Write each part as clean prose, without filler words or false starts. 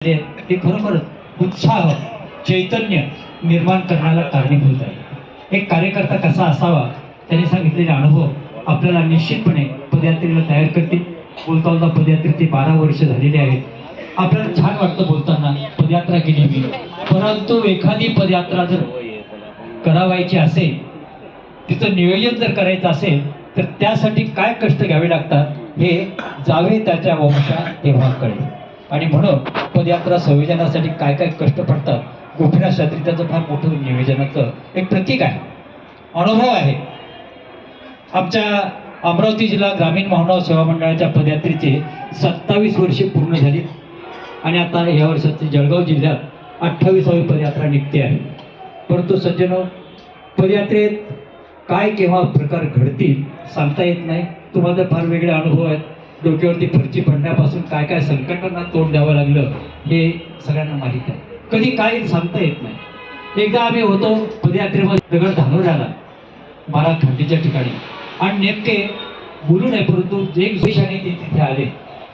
ते खरोखर उत्साह चैतन्य निर्माण करण्याला कारणीभूत आहे। एक कार्यकर्ता कसा असावा त्यांनी सांगितलेले अनुभव आपल्याला निश्चितपणे पदयात्रेला तयार करतील। बोलता बोलता पदयात्रेचे 12 वर्ष झालेले आहेत। आपल्याला छान वाटतं बोलताना पदयात्रा केली मी, परंतु एखादी पदयात्रा जर करावायची असेल, तिचं नियोजन जर करायचं असेल तर त्यासाठी काय कष्ट घ्यावे लागतात हे जावे त्याच्या वंशा तेव्हा कळेल। आणि म्हणून पदयात्रा संयोजनासाठी काय काय कष्ट पडतात, गोपीनाथ शास्त्री त्याचं फार मोठं नियोजनाचं एक प्रतीक आहे, अनुभव आहे। आमच्या अमरावती जिल्हा ग्रामीण मानव सेवा मंडळाच्या पदयात्रेचे 27 वर्षे पूर्ण झाली आणि आता या वर्षाची जळगाव जिल्ह्यात 28वी पदयात्रा निघते आहे। परंतु सज्जनो, पदयात्रेत काय केव्हा प्रकार घडतील सांगता येत नाही। तुम्हाला फार वेगळे अनुभव आहेत। डोक्यावरती फरची पडण्यापासून काय काय संकटांना तोंड द्यावं लागलं हे सगळ्यांना माहीत आहे। कधी काय सांगता येत नाही। एकदा आम्ही होतो पदयात्रेमध्ये दगड धानोऱ्याला 12 खंडीच्या ठिकाणी आणि नेमके बोलू नये परंतु जे विशेषाने ते तिथे आले,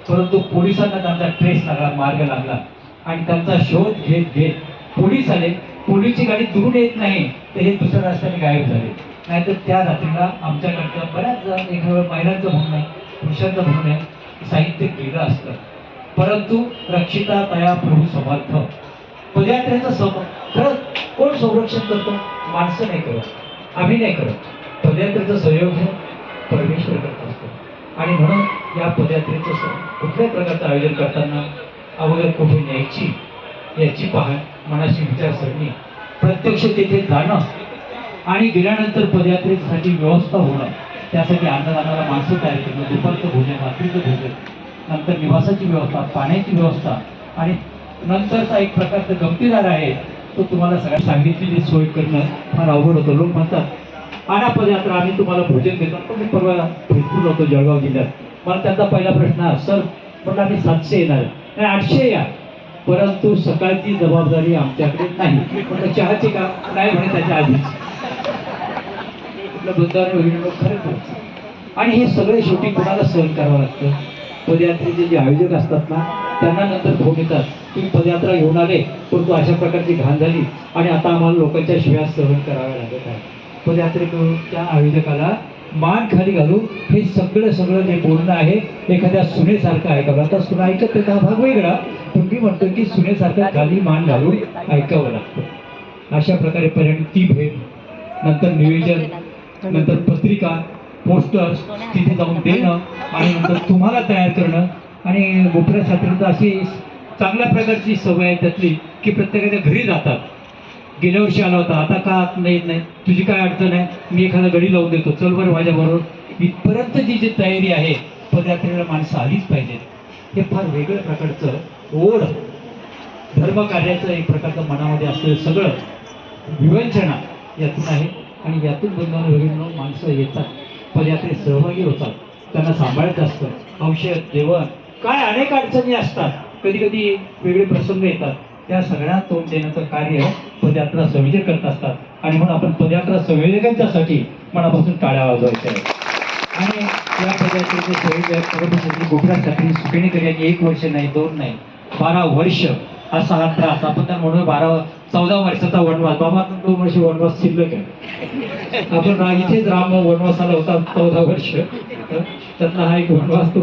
परंतु पोलिसांना त्यांचा ट्रेस लागला, मार्ग लागला आणि त्यांचा शोध घेत घेत पोलीस आले। पोलीसची गाडी दुरून येत नाही तर हे दुसऱ्या रस्त्याने गायब झाले। नाहीतर त्या रात्रीला आमच्याकडच्या बऱ्याच एखाद्या महिलांचं म्हणणं आहे, पुरुषांचं म्हणणं आहे साहित्य गेलं असतं, परंतु रक्षिता तया प्रभू समर्थ। पदयात्रेचं खरंच कोण संरक्षण करतो? माणसं नाही करत, आम्ही नाही करत। पदयात्रेचं संयोजन परमेश्वर करत असतो आणि म्हणून या पदयात्रेचं कुठल्याही प्रकारचं आयोजन करताना अगोदर कुठे न्यायची याची मनाची विचारसरणी, प्रत्यक्ष तिथे जाणं आणि गेल्यानंतर पदयात्रेसाठी व्यवस्था होणं, त्यासाठी अन्नदानाला माणसं तयार करणं, दुपारचं भोजन, रात्रीचं भोजन, नंतर निवासाची व्यवस्था, पाण्याची व्यवस्था आणि नंतरचा एक प्रकारचा गमतीदार आहे तो तुम्हाला सगळ्यांना सांगितलेली सोय करणं फार अवघड होतं। लोक म्हणतात आणा पदयात्रा, आम्ही तुम्हाला भोजन देतो। पण मी परवा भेटून होतो जळगाव जिल्ह्यात, मला त्यांचा पहिला प्रश्न सर पण आम्ही 700 येणार नाही 800 या, परंतु सकाळची जबाबदारी आमच्याकडे नाही। पण चहाची का नाही म्हणे त्याच्या आधीच बुद्धाने वगैरे खरंच। आणि हे सगळे शेवटी कोणाला सहन करावं लागतं? पदयात्रेचे जे आयोजक असतात ना त्यांना नंतर फोन येतात की पदयात्रा घेऊन आले परंतु अशा प्रकारची घाण झाली आणि आता आम्हाला लोकांच्या शिव्या सहन कराव्या लागत आहे। पदयात्रेकडून त्या आयोजकाला मान खाली घालू हे सगळं जे बोलणं आहे एखाद्या सुनेसारखं ऐकावं। आता सुना ऐकत हा भाग वेगळा, पण मी म्हणतो की सुनेसारखं खाली मान घालून ऐकावं लागतं। अशा प्रकारे पर्यंत ती भेट, नंतर नियोजन, नंतर पत्रिका, पोस्टर्स तिथे जाऊन देणं आणि नंतर तुम्हाला तयार करणं। आणि गोपीनाथ शास्त्रींची अशी चांगल्या प्रकारची सवय आहे त्यातली की प्रत्येकाच्या घरी जातात। गेल्या वर्षी आला होता, आता का नाही नाही तुझी काय अडचण आहे, मी एखादा गडी लावून देतो, चल बरं माझ्याबरोबर। इथपर्यंत जी तयारी आहे पदयात्रेला माणसं आलीच पाहिजेत। हे फार वेगळ्या प्रकारचं ओढ, धर्मकार्याचं एक प्रकारचं मनामध्ये असलेलं सगळं विवंचना यातून आहे आणि यातून बंधनं वगैरे माणसं येतात, पदयात्रेत सहभागी होतात, त्यांना सांभाळायचं असतं। औषध, जेवण, काय अनेक अडचणी असतात, कधी कधी वेगळे प्रसंग येतात, त्या सगळ्या तोंड देण्याचं कार्य पदयात्रा संयोजक करत असतात। आणि म्हणून आपण पदयात्रा संयोजकांच्यासाठी मनापासून टाळ्या वाजवायच्या आहेत। आणि या पदयात्रेचे संयोजक गोपीनाथ शास्त्री सुकेणेकर यांनी 1 वर्ष नाही 2 नाही 12 वर्ष असा हा त्रास, आपण तर म्हणून 14 वर्षाचा वनवास, बाबा 2 वर्ष वनवास शिल्लक आहे। आपण इथेच राम वनवासाला होता 14 वर्ष, त्यातला हा एक वनवास